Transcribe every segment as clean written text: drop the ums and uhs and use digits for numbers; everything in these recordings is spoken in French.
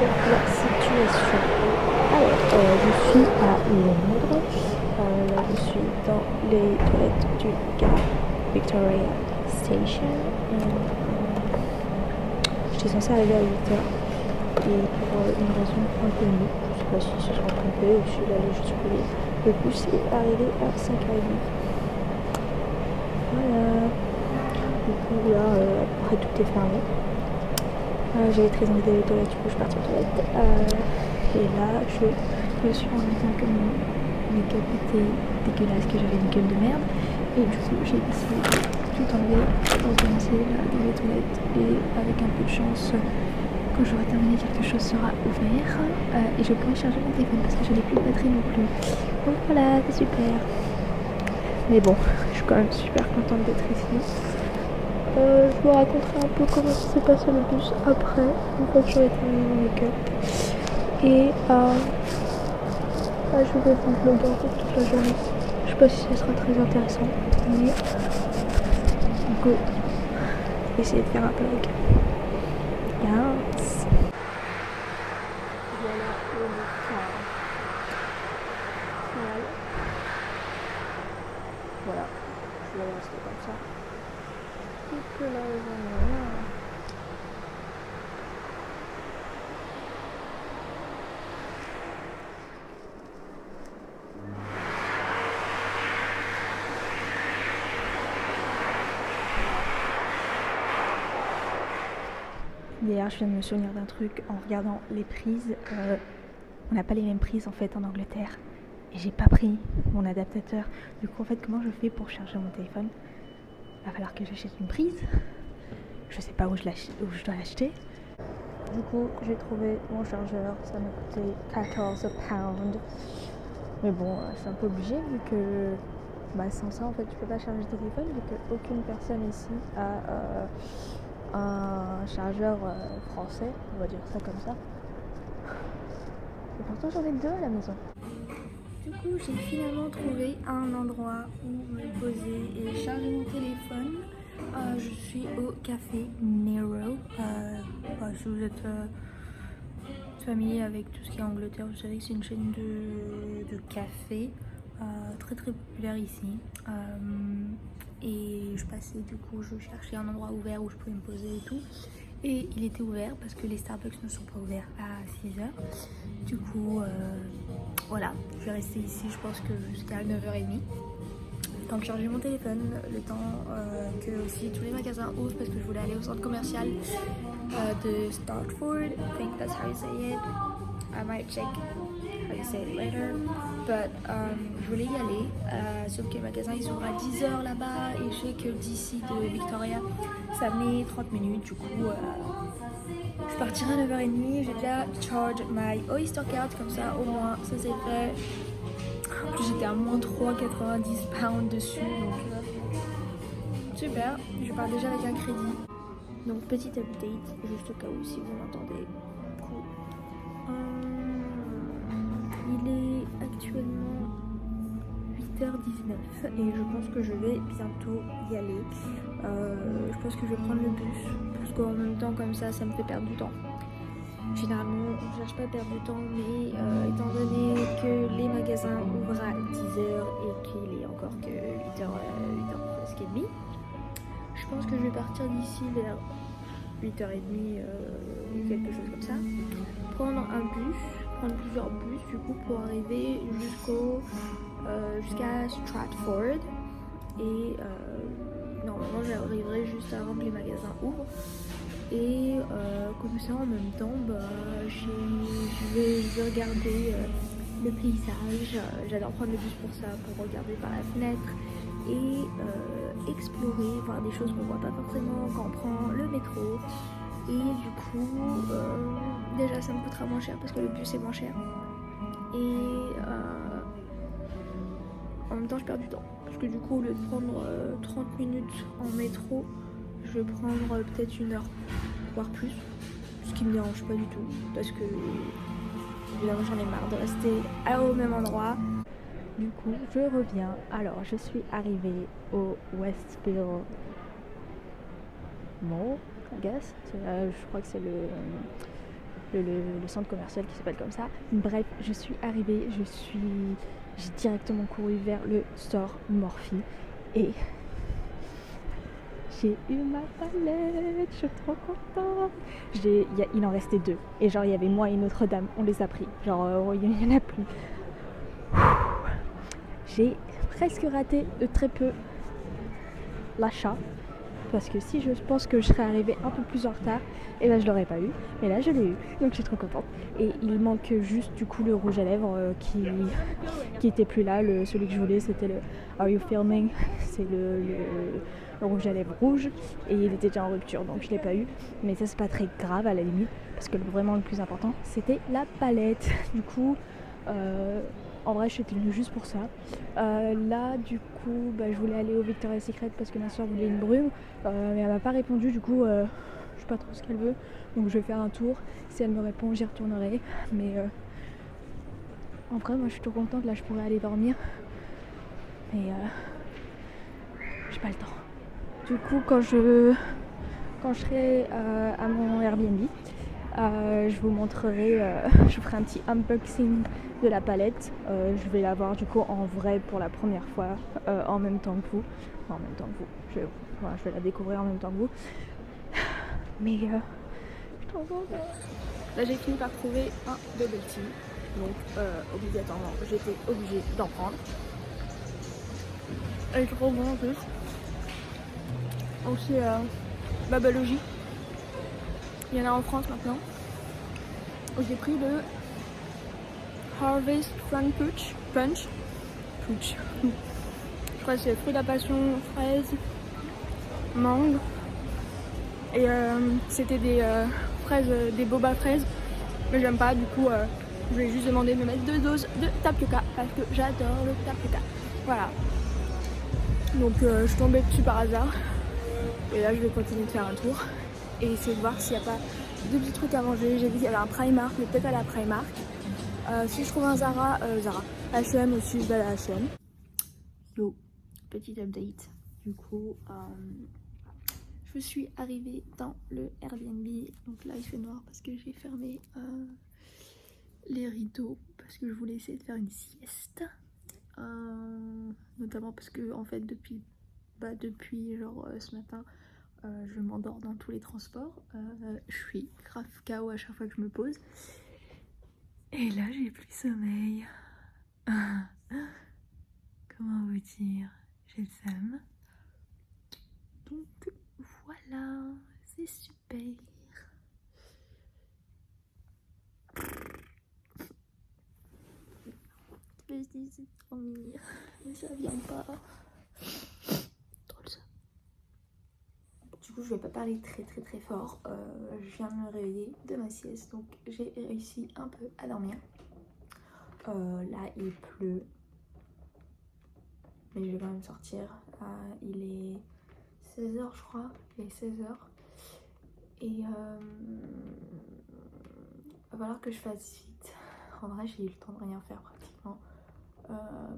la situation. Alors, je suis à Londres. Là, je suis dans les toilettes du gare Victoria Station. J'étais censée arriver à 8h. Et pour une raison inconnue, je sais pas si se sont trompés ou si là, juste pris le bus est arrivé à 5h30. Voilà. Du coup, là, après tout est fermé. J'avais très envie d'aller aux toilettes, du coup je suis partie aux toilettes. Et là, je me suis rendu compte que mon make-up était dégueulasse, que j'avais une gueule de merde. Et du coup, j'ai décidé de tout enlever, recommencer là dans les toilettes. Et avec un peu de chance, quand j'aurai terminé, quelque chose sera ouvert. Et je pourrai charger mon téléphone parce que je n'ai plus de batterie non plus. Donc voilà, c'est super. Mais bon, je suis quand même super contente d'être ici. Je vous raconterai un peu comment s'est passé le bus après, une fois que j'aurai terminé mon make-up. Et je vais vous vlogger en fait toute la journée. Je sais pas si ce sera très intéressant, mais go. Je vais essayer de faire un vlog. Yes. Voilà le car. Voilà, je vais rester comme ça. Toute la journée. D'ailleurs, je viens de me souvenir d'un truc en regardant les prises. On n'a pas les mêmes prises en fait en Angleterre. Et j'ai pas pris mon adaptateur. Du coup, en fait, comment je fais pour charger mon téléphone? Il va falloir que j'achète une prise. Je sais pas où je dois l'acheter. Du coup, j'ai trouvé mon chargeur. Ça m'a coûté 14 pounds. Mais bon, je suis un peu obligée vu que sans ça, en fait, tu peux pas charger ton téléphone vu qu'aucune personne ici a un chargeur français, on va dire ça comme ça. Et pourtant j'en ai deux à la maison. Du coup j'ai finalement trouvé un endroit où me poser et charger mon téléphone. Je suis au café Nero. Si vous êtes familier avec tout ce qui est Angleterre, vous savez que c'est une chaîne de café très très populaire ici. Et je passais, du coup je cherchais un endroit ouvert où je pouvais me poser et tout. Et il était ouvert parce que les Starbucks ne sont pas ouverts à 6h. Du coup, voilà, je vais rester ici je pense que jusqu'à 9h30. Le temps de charger mon téléphone, le temps que aussi tous les magasins ouvrent parce que je voulais aller au centre commercial de Startford. I think that's how you say it. I might check how you say it later. But je voulais y aller, sauf que les magasins ils ouvrent à 10h là-bas et je sais que d'ici de Victoria ça met 30 minutes. Du coup, je partirai à 9h30. J'ai déjà charge my Oyster card, comme ça au moins ça c'est fait. En plus j'étais à moins 3,90 pounds dessus, donc super. Je pars déjà avec un crédit. Donc petit update, juste au cas où si vous m'entendez. Il est actuellement 8h19 et je pense que je vais bientôt y aller. Je pense que je vais prendre le bus parce qu'en même temps comme ça me fait perdre du temps. Généralement on ne cherche pas à perdre du temps, mais étant donné que les magasins ouvrent à 10h et qu'il est encore que 8h presque et demi, je pense que je vais partir d'ici vers 8h30 ou quelque chose comme ça, prendre plusieurs bus du coup pour arriver jusqu'à Stratford et normalement j'arriverai juste avant que les magasins ouvrent et comme ça en même temps je vais regarder le paysage. J'adore prendre le bus pour ça, pour regarder par la fenêtre et explorer, voir des choses qu'on voit pas forcément quand on prend le métro. Et du coup, déjà ça me coûtera moins cher parce que le bus est moins cher. Et en même temps je perds du temps. Parce que du coup au lieu de prendre 30 minutes en métro, je vais prendre peut-être 1 heure, voire plus. Ce qui me dérange pas du tout. Parce que évidemment j'en ai marre de rester au même endroit. Du coup je reviens. Alors je suis arrivée au Westfield Mall, I guess. Je crois que c'est le centre commercial qui s'appelle comme ça. Bref, je suis arrivée, j'ai directement couru vers le store Morphe et j'ai eu ma palette, je suis trop contente. Il en restait 2 et genre il y avait moi et une autre dame, on les a pris. Genre il y en a plus. J'ai presque raté de très peu l'achat parce que si je pense que je serais arrivée un peu plus en retard, et ben je l'aurais pas eu, mais là je l'ai eu, donc je suis trop contente. Et il manque juste du coup le rouge à lèvres qui était plus là. Celui que je voulais, c'était le Are You Filming, c'est le rouge à lèvres rouge, et il était déjà en rupture, donc je l'ai pas eu, mais ça c'est pas très grave à la limite, parce que vraiment le plus important c'était la palette. Du coup en vrai, je suis venue juste pour ça. Là, du coup, je voulais aller au Victoria's Secret parce que ma soeur voulait une brume. Mais elle m'a pas répondu, du coup, je sais pas trop ce qu'elle veut. Donc je vais faire un tour. Si elle me répond, j'y retournerai. Mais en vrai, moi, je suis trop contente. Là, je pourrais aller dormir. Mais j'ai pas le temps. Du coup, quand je serai à mon Airbnb, je vous montrerai, je ferai un petit unboxing de la palette. Je vais la voir du coup en vrai pour la première fois, en même temps que vous. Enfin, en même temps que vous. Je vais la découvrir en même temps que vous. Mais je suis trop contente. Là j'ai fini par trouver un bubble tea. Donc obligatoirement j'étais obligée d'en prendre. Elle est trop bon en plus. Aussi Babalogie. Il y en a en France maintenant. J'ai pris le Harvest Fun Punch. Je crois que c'est fruit de la passion, fraise, mangue. Et c'était des fraises, des boba fraises. Mais j'aime pas, du coup je lui ai juste demandé de me mettre 2 doses de tapioca parce que j'adore le tapioca. Voilà. Donc je suis tombée dessus par hasard. Et là je vais continuer de faire un tour et essayer de voir s'il n'y a pas de petits trucs à manger. J'ai vu qu'il y avait un Primark, mais peut-être à la Primark. Si je trouve un Zara, H&M aussi, je vais à la H&M. Yo, petit update. Du coup, je suis arrivée dans le Airbnb. Donc là, il fait noir parce que j'ai fermé les rideaux parce que je voulais essayer de faire une sieste. Notamment parce que en fait depuis genre ce matin, je m'endors dans tous les transports. Je suis grave KO à chaque fois que je me pose. Et là, j'ai plus sommeil. Comment vous dire? J'ai le seum. Donc voilà, c'est super. Je me dis c'est dormir, mais ça vient pas. Trop le seum. Du coup, je vais pas parler très fort. Je viens de me réveiller de ma sieste, donc j'ai réussi un peu à dormir. Là, il pleut. Mais je vais quand même sortir. Il est 16h je crois. Il est 16h. Et va falloir que je fasse vite. En vrai j'ai eu le temps de rien faire pratiquement.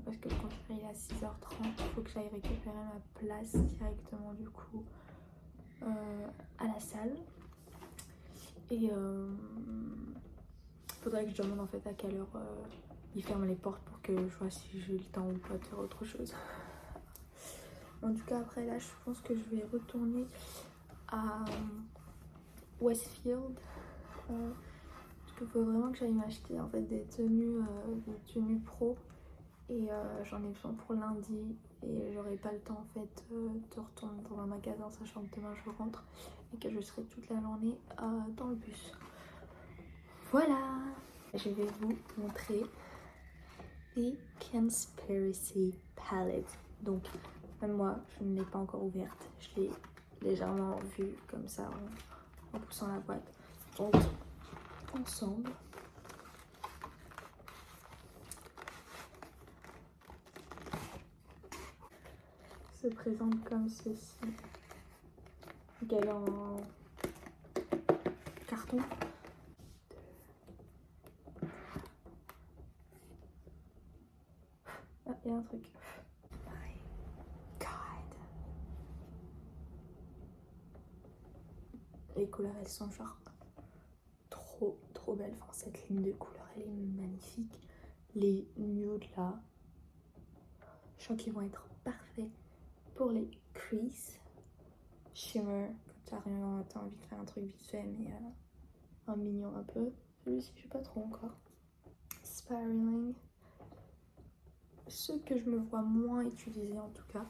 Parce que le concert il est à 6h30. Il faut que j'aille récupérer ma place directement du coup à la salle. Et faudrait que je demande en fait à quelle heure ils ferment les portes pour que je vois si j'ai le temps ou pas de faire autre chose. En tout cas après là je pense que je vais retourner à Westfield parce qu'il faut vraiment que j'aille m'acheter en fait des tenues pro et j'en ai besoin pour lundi et j'aurai pas le temps en fait de retourner dans un magasin sachant que demain je rentre et que je serai toute la journée dans le bus. Voilà, je vais vous montrer The Conspiracy Palette. Donc même moi je ne l'ai pas encore ouverte, je l'ai légèrement vue comme ça en poussant la boîte. Donc ensemble se présente comme ceci. Donc elle est en carton. Ah, il y a un truc. My God. Les couleurs elles sont genre trop trop belle. Enfin, cette ligne de couleur, elle est magnifique. Les nudes là, je sens qu'ils vont être parfaits pour les creases. Shimmer, comme t'as envie de faire un truc vite fait, mais un mignon un peu. Celui-ci, je sais pas trop encore. Spiraling. Ceux que je me vois moins utiliser en tout cas.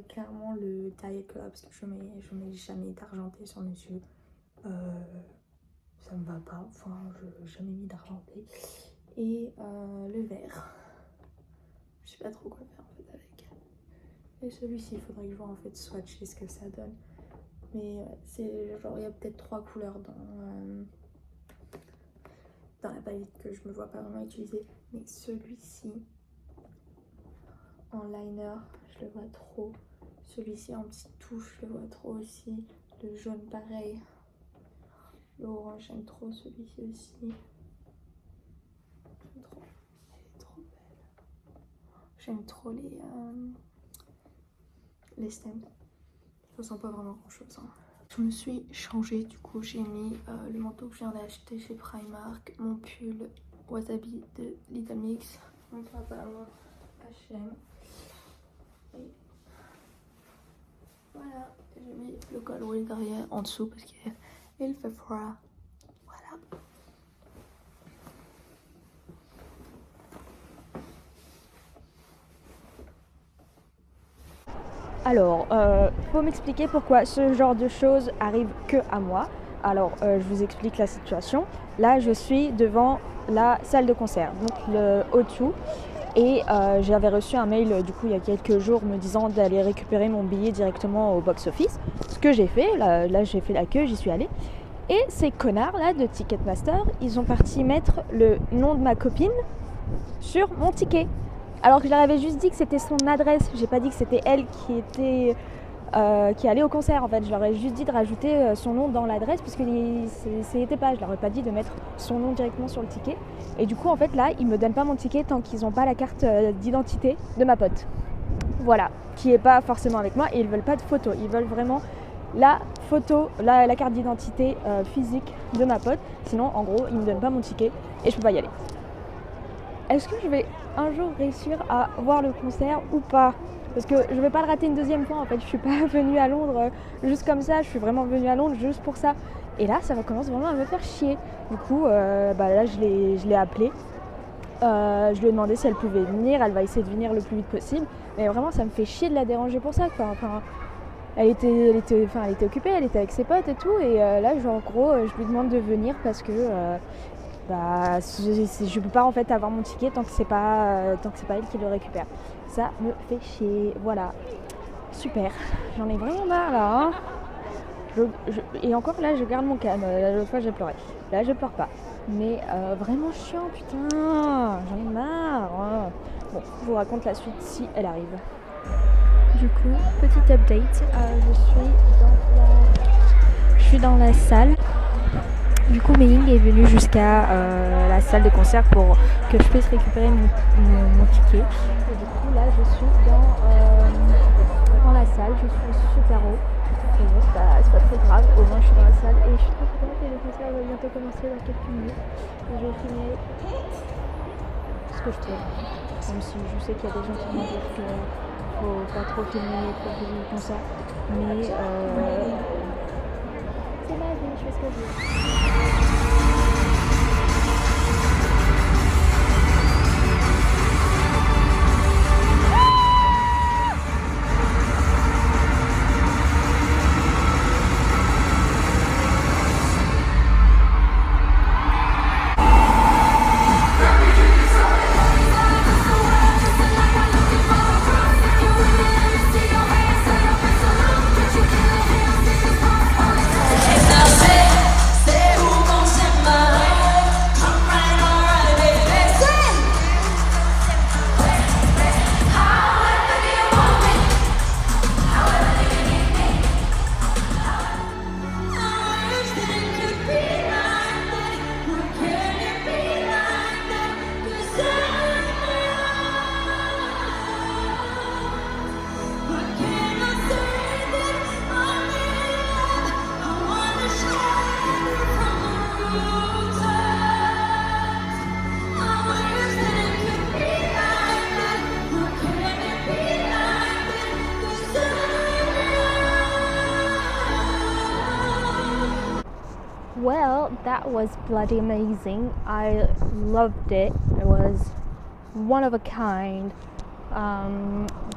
Clairement le Diet Color, parce que je mets jamais d'argenté sur mes yeux. Ça me va pas, enfin je n'ai jamais mis d'argenté. Et le vert. Je sais pas trop quoi faire en fait avec. Et celui-ci, il faudrait que je vois en fait swatcher ce que ça donne. Mais c'est genre il y a peut-être 3 couleurs dans la palette que je me vois pas vraiment utiliser. Mais celui-ci en liner, je le vois trop. Celui-ci en petite touche, je le vois trop aussi. Le jaune pareil. Le orange, j'aime trop celui-ci aussi. J'aime trop. Elle est trop belle. J'aime trop les stems. Je ressens pas vraiment grand chose. Hein. Je me suis changée, du coup j'ai mis le manteau que je viens d'acheter chez Primark, mon pull Wasabi de Little Mix, mon pantalon H&M. Et voilà, j'ai mis le col roulé derrière en dessous parce qu'il fait froid. Voilà. Alors, faut m'expliquer pourquoi ce genre de choses arrive que à moi. Alors, je vous explique la situation. Là, je suis devant la salle de concert, donc le O2. Et j'avais reçu un mail du coup il y a quelques jours me disant d'aller récupérer mon billet directement au box-office. Ce que j'ai fait, là j'ai fait la queue, j'y suis allée. Et ces connards là de Ticketmaster, ils ont parti mettre le nom de ma copine sur mon ticket. Alors que je leur avais juste dit que c'était son adresse, j'ai pas dit que c'était elle qui allait au concert en fait. Je leur ai juste dit de rajouter son nom dans l'adresse parce que c'était pas, je leur ai pas dit de mettre son nom directement sur le ticket. Et du coup en fait là ils me donnent pas mon ticket tant qu'ils ont pas la carte d'identité de ma pote. Voilà, qui est pas forcément avec moi et ils veulent pas de photo, ils veulent vraiment la photo, la carte d'identité physique de ma pote. Sinon en gros ils me donnent pas mon ticket et je peux pas y aller. Est-ce que je vais un jour réussir à voir le concert ou pas? Parce que je vais pas le rater une deuxième fois en fait, je suis pas venue à Londres juste comme ça, je suis vraiment venue à Londres juste pour ça. Et là ça commence vraiment à me faire chier. Du coup là je l'ai appelée, je lui ai demandé si elle pouvait venir, elle va essayer de venir le plus vite possible. Mais vraiment ça me fait chier de la déranger pour ça quoi. Enfin, elle était occupée, elle était avec ses potes et tout. Et là genre en gros je lui demande de venir parce que je peux pas en fait avoir mon ticket tant que c'est pas elle qui le récupère. Ça me fait chier, voilà. Super, j'en ai vraiment marre là. Hein. Et encore là je garde mon calme, l'autre fois j'ai pleuré. Là je pleure pas. Mais vraiment chiant putain, j'en ai marre. Hein. Bon, je vous raconte la suite si elle arrive. Du coup, petit update, je suis dans la salle. Du coup, Mei-Ying est venue jusqu'à la salle de concert pour que je puisse récupérer mon ticket. Et du coup, là, je suis dans la salle, je suis super haut. Mais bon, c'est pas très grave, au moins je suis dans la salle et je suis trop contente et le concert va bientôt commencer dans quelques minutes. Et je vais filmer ce que je trouve. Même si je sais qu'il y a des gens qui vont dire qu'il faut pas trop filmer pour filmer le concert. Mais c'est ma vie, je fais ce que je veux. Well, that was bloody amazing. I loved it. It was one of a kind.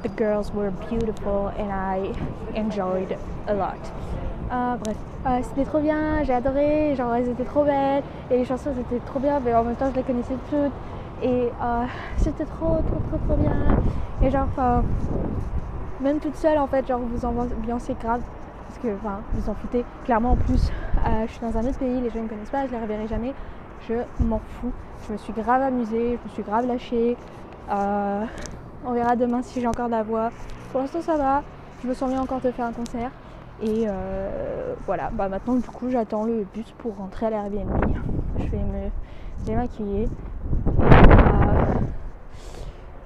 The girls were beautiful and I enjoyed a lot. Bref, c'était trop bien, j'ai adoré, genre elles étaient trop belles et les chansons étaient trop bien, mais en même temps je les connaissais toutes et c'était trop bien. Et genre, même toute seule en fait, genre vous ambiancez grave parce que, vous en foutez. Clairement en plus, je suis dans un autre pays, les gens ne me connaissent pas, je les reverrai jamais, je m'en fous. Je me suis grave amusée, je me suis grave lâchée. On verra demain si j'ai encore de la voix. Pour l'instant ça va, je me sens bien encore de faire un concert. Et voilà, maintenant du coup j'attends le bus pour rentrer à l'Airbnb. Je vais me démaquiller.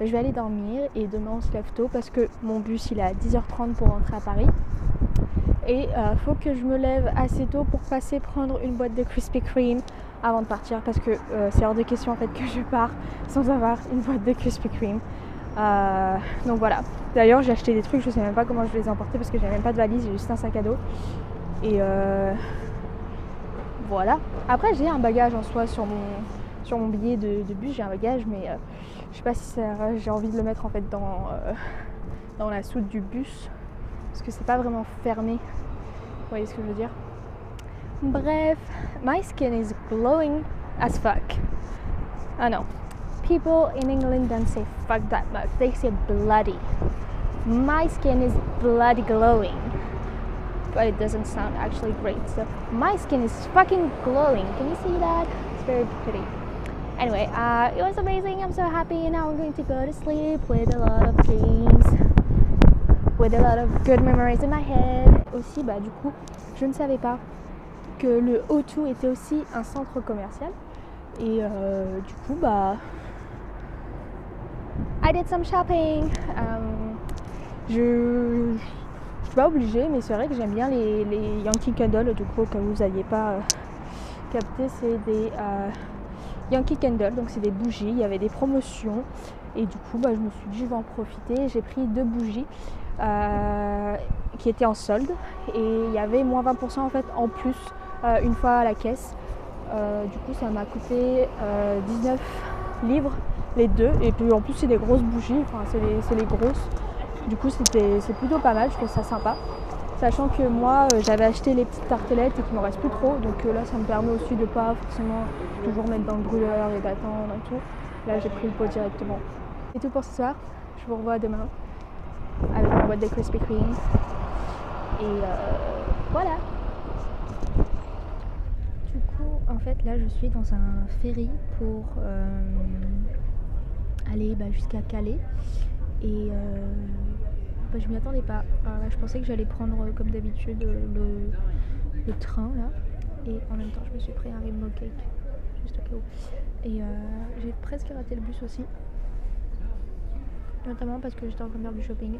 Et, je vais aller dormir et demain on se lève tôt parce que mon bus il est à 10h30 pour rentrer à Paris. Et faut que je me lève assez tôt pour passer prendre une boîte de Krispy Kreme avant de partir parce que c'est hors de question en fait que je pars sans avoir une boîte de Krispy Kreme. Donc voilà. D'ailleurs j'ai acheté des trucs, je sais même pas comment je vais les emporter parce que j'ai même pas de valise, j'ai juste un sac à dos. Et voilà. Après j'ai un bagage en soi sur mon billet de bus, j'ai un bagage mais je sais pas si j'ai envie de le mettre en fait dans la soute du bus parce que c'est pas vraiment fermé. Vous voyez ce que je veux dire? Bref, my skin is glowing as fuck. Ah non. People in England don't say fuck that much, they say bloody. My skin is bloody glowing, but it doesn't sound actually great. So my skin is fucking glowing. Can you see that? It's very pretty. Anyway, it was amazing. I'm so happy. Now I'm going to go to sleep with a lot of dreams, with a lot of good memories in my head. Aussi, du coup, je ne savais pas que le O2 était aussi un centre commercial. Et du coup, I did some shopping. Je suis pas obligée, mais c'est vrai que j'aime bien les Yankee Candle. Du coup, comme vous n'aviez pas capté, c'est des Yankee Candle, donc c'est des bougies. Il y avait des promotions et du coup, je me suis dit je vais en profiter. J'ai pris 2 bougies qui étaient en solde et il y avait moins 20% en fait en plus une fois à la caisse. Du coup, ça m'a coûté 19 livres les 2 et puis en plus c'est des grosses bougies, c'est les grosses. Du coup c'est plutôt pas mal, je trouve ça sympa. Sachant que moi j'avais acheté les petites tartelettes et qu'il m'en reste plus trop, donc là ça me permet aussi de pas forcément toujours mettre dans le brûleur et d'attendre et tout. Là j'ai pris le pot directement. C'est tout pour ce soir, je vous revois demain avec ma boîte de Krispy Kreme. Et voilà. Du coup en fait là je suis dans un ferry pour aller jusqu'à Calais. Et je m'y attendais pas. Je pensais que j'allais prendre comme d'habitude le train là. Et en même temps je me suis pris un rainbow cake juste au cas où. Et j'ai presque raté le bus aussi. Notamment parce que j'étais en train de faire du shopping.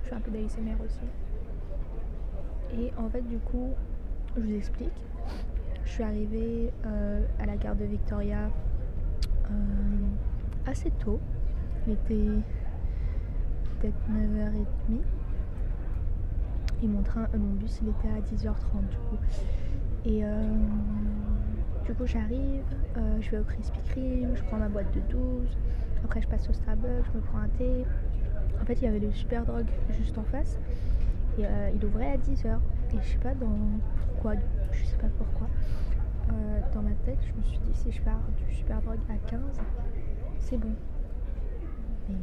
Je fais un peu d'ASMR aussi. Et en fait du coup je vous explique. Je suis arrivée à la gare de Victoria assez tôt. Il était peut-être 9h30 et mon bus il était à 10h30 du coup. Et du coup j'arrive, je vais au Krispy Kreme, je prends ma boîte de 12, après je passe au Starbucks, je me prends un thé. En fait il y avait le Superdrug juste en face et il ouvrait à 10h et je sais pas pourquoi dans ma tête je me suis dit si je pars du Superdrug à 15 c'est bon. Mais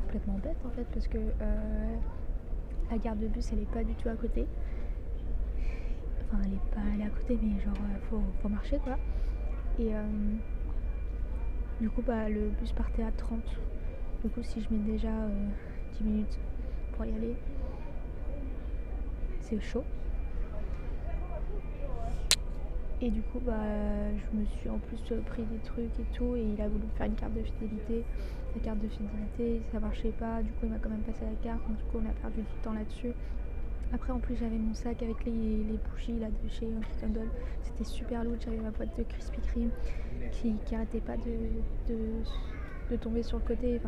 complètement bête en fait parce que la gare de bus elle est pas du tout à côté. Enfin elle est à côté mais genre faut marcher quoi. Et du coup le bus partait à 30. Du coup si je mets déjà 10 minutes pour y aller, c'est chaud. Et du coup je me suis en plus pris des trucs et tout et il a voulu me faire une carte de fidélité. La carte de fidélité ça marchait pas, du coup il m'a quand même passé la carte, donc du coup on a perdu du temps là-dessus. Après en plus j'avais mon sac avec les bougies là de chez Yankee Candle, c'était super lourd, j'avais ma boîte de Krispy Kreme qui arrêtait pas de tomber sur le côté,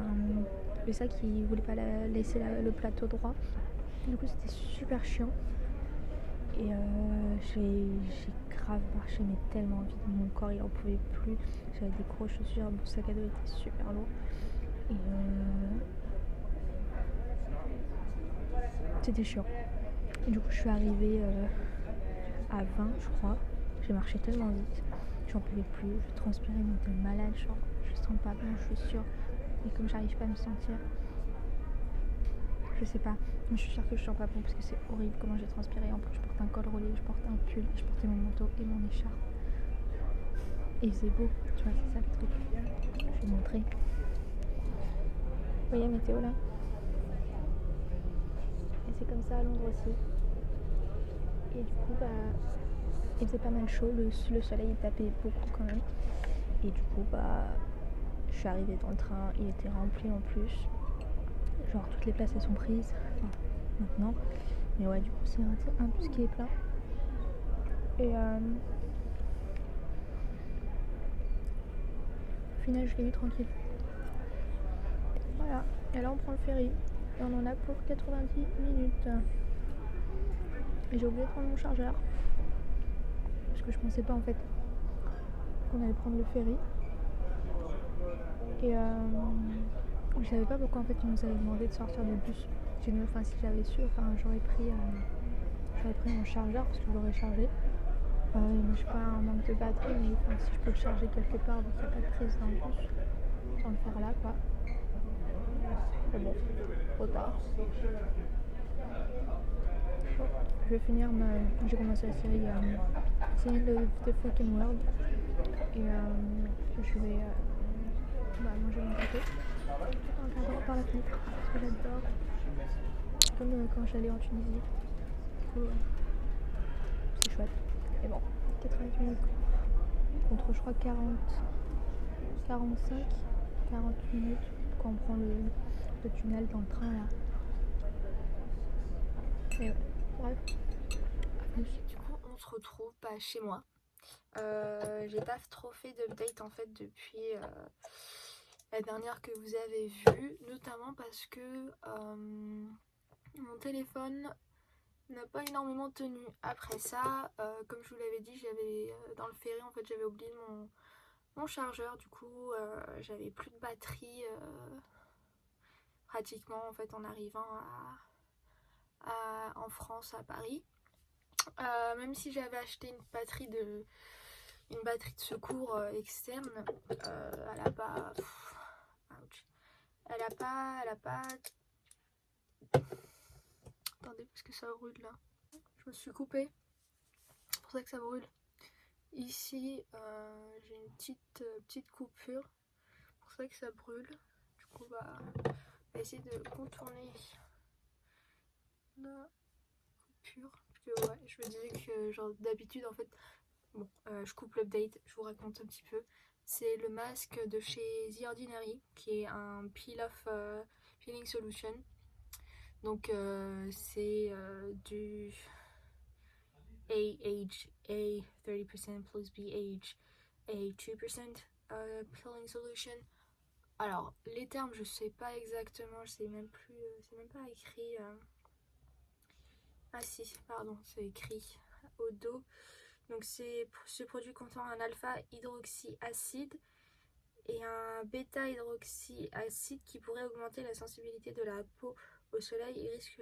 le sac il voulait pas laisser le plateau droit. Du coup c'était super chiant. Et j'ai grave marché mais tellement vite, mon corps il en pouvait plus. J'avais des grosses chaussures, mon sac à dos était super lourd. Et c'était chiant. Et du coup je suis arrivée à 20 je crois. J'ai marché tellement vite, j'en pouvais plus, je transpirais mais de malade, genre je sens pas bien, je suis sûre. Et comme j'arrive pas à me sentir, je sais pas, mais je suis sûre que je sens pas bon parce que c'est horrible comment j'ai transpiré. En plus je porte un col roulé, je porte un pull, je portais mon manteau et mon écharpe. Et il faisait beau, tu vois, c'est ça le truc. Je vais vous montrer. Vous voyez la météo là? Et c'est comme ça à Londres aussi. Et du coup, il faisait pas mal chaud, le soleil tapait beaucoup quand même. Et du coup, je suis arrivée dans le train, il était rempli en plus. Genre toutes les places elles sont prises, enfin, maintenant. Mais ouais, du coup, c'est un bus qui est plein. Et au final, je l'ai eu tranquille. Voilà, et là on prend le ferry. Et on en a pour 90 minutes. Et j'ai oublié de prendre mon chargeur. Parce que je pensais pas en fait qu'on allait prendre le ferry. Et je savais pas pourquoi en fait ils nous avaient demandé de sortir du bus. Enfin si j'avais su, j'aurais pris mon chargeur parce que je l'aurais chargé. Je suis pas un manque de batterie, mais si je peux le charger quelque part, donc il n'y a pas de prise dans le bus, sans le faire là quoi. Mais bon, trop tard. Je vais finir j'ai commencé la série The End of the Fucking World. Et je vais manger mon café en regardant par la fenêtre parce que j'adore. Comme quand j'allais en Tunisie. Du coup, c'est chouette. Et bon, 90 minutes contre je crois 45, 40 minutes quand on prend le tunnel dans le train là. Et ouais, bref. Du coup, on se retrouve chez moi. J'ai pas trop fait d'update en fait depuis la dernière que vous avez vue, notamment parce que mon téléphone n'a pas énormément tenu. Après ça, comme je vous l'avais dit, j'avais dans le ferry en fait j'avais oublié mon chargeur, du coup j'avais plus de batterie pratiquement en fait en arrivant en France, à Paris. Même si j'avais acheté une batterie de secours externe, elle a pas. Ouch. Elle a pas. Attendez, parce que ça brûle là. Je me suis coupée. C'est pour ça que ça brûle. Ici, j'ai une petite coupure. C'est pour ça que ça brûle. Du coup, on va essayer de contourner la coupure. Parce que ouais, je me disais que genre d'habitude en fait. Bon, je coupe l'update, je vous raconte un petit peu. C'est le masque de chez The Ordinary, qui est un peel-off peeling solution. Donc c'est du AH A 30% plus BH A 2% peeling solution. Alors les termes je sais pas exactement, je sais même plus, c'est même pas écrit. Ah si, pardon, c'est écrit au dos. Donc ce produit contient un alpha-hydroxyacide et un bêta-hydroxyacide qui pourrait augmenter la sensibilité de la peau au soleil et risque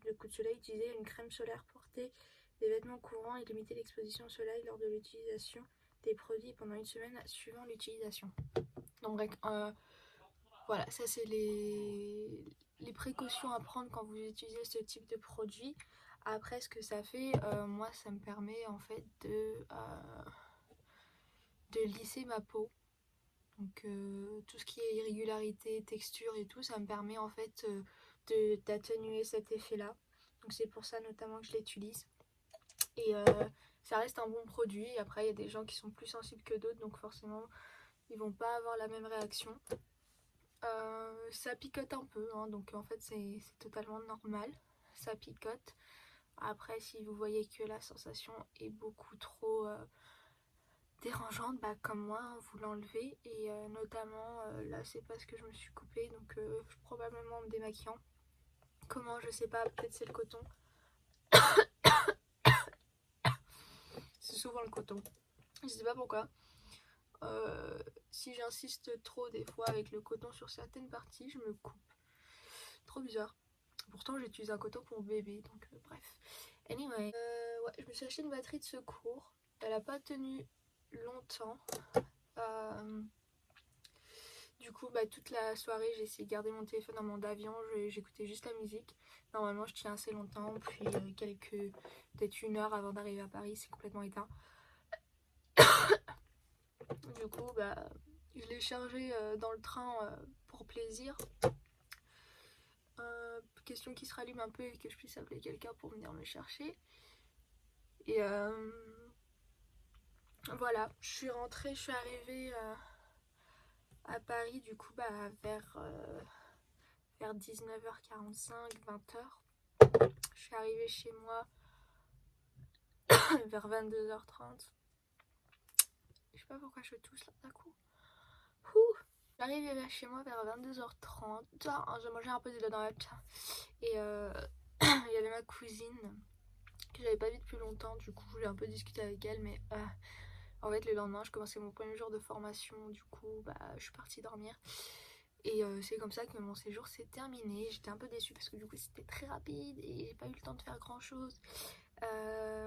de coup de soleil. Utiliser une crème solaire, porter des vêtements courants et limiter l'exposition au soleil lors de l'utilisation des produits pendant une semaine suivant l'utilisation. Donc voilà, ça c'est les précautions à prendre quand vous utilisez ce type de produit. Après, ce que ça fait, moi ça me permet en fait de lisser ma peau. Donc tout ce qui est irrégularité, texture et tout, ça me permet en fait d'atténuer cet effet-là. Donc c'est pour ça notamment que je l'utilise. Et ça reste un bon produit. Après, il y a des gens qui sont plus sensibles que d'autres, donc forcément, ils vont pas avoir la même réaction. Ça picote un peu, hein, donc en fait c'est totalement normal. Ça picote. Après, si vous voyez que la sensation est beaucoup trop dérangeante, comme moi, vous l'enlevez. Et notamment là, c'est parce que je me suis coupée, donc probablement en me démaquillant, Comment, je sais pas, peut-être c'est le coton. C'est souvent le coton. Je sais pas pourquoi. Si j'insiste trop des fois avec le coton sur certaines parties, je me coupe. Trop bizarre. Pourtant j'utilise un coton pour bébé, donc bref. Anyway, ouais, je me suis acheté une batterie de secours. Elle a pas tenu longtemps. Du coup, toute la soirée, j'ai essayé de garder mon téléphone en mode avion. J'écoutais juste la musique. Normalement, je tiens assez longtemps. Puis, peut-être 1 heure avant d'arriver à Paris, c'est complètement éteint. Du coup, je l'ai chargé dans le train pour plaisir. Question qu'il se rallume un peu et que je puisse appeler quelqu'un pour venir me chercher. Et voilà, je suis rentrée, je suis arrivée à Paris du coup vers 19h45, 20h. Je suis arrivée chez moi vers 22h30. Je sais pas pourquoi je tousse là d'un coup. J'arrive chez moi vers 22h30. J'ai mangé un peu de donut. Et il y avait ma cousine que j'avais pas vue depuis longtemps. Du coup, j'ai un peu discuté avec elle. Mais en fait, le lendemain, je commençais mon premier jour de formation. Du coup, je suis partie dormir. Et c'est comme ça que mon séjour s'est terminé. J'étais un peu déçue parce que du coup, c'était très rapide et j'ai pas eu le temps de faire grand chose.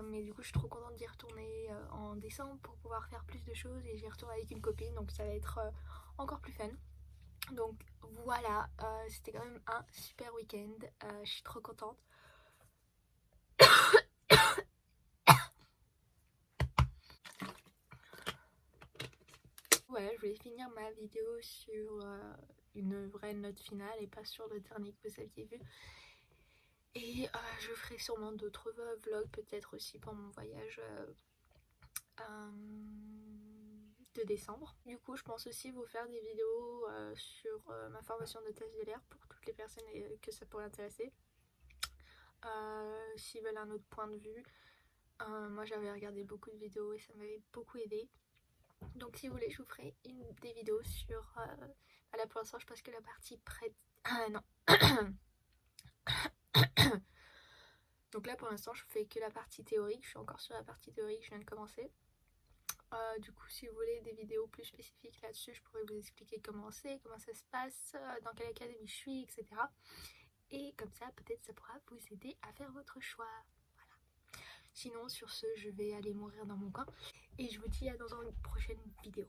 Mais du coup, je suis trop contente d'y retourner en décembre pour pouvoir faire plus de choses. Et j'y retourne avec une copine. Donc, ça va être encore plus fun. Donc voilà, c'était quand même un super week-end. Je suis trop contente. Voilà, je voulais finir ma vidéo sur une vraie note finale et pas sur le dernier que vous aviez vu. Et je ferai sûrement d'autres vlogs, peut-être aussi pour mon voyage de décembre. Du coup, je pense aussi vous faire des vidéos sur ma formation d'hôtesse de l'air pour toutes les personnes que ça pourrait intéresser. S'ils veulent un autre point de vue. Moi j'avais regardé beaucoup de vidéos et ça m'avait beaucoup aidé. Donc si vous voulez, je vous ferai des vidéos sur... là pour l'instant je pense que la partie prête... non. Donc là pour l'instant je fais que la partie théorique. Je suis encore sur la partie théorique, je viens de commencer. Du coup si vous voulez des vidéos plus spécifiques là-dessus, je pourrais vous expliquer comment c'est, comment ça se passe, dans quelle académie je suis, etc. Et comme ça peut-être ça pourra vous aider à faire votre choix. Sinon, sur ce, je vais aller mourir dans mon coin. Et je vous dis à dans une prochaine vidéo.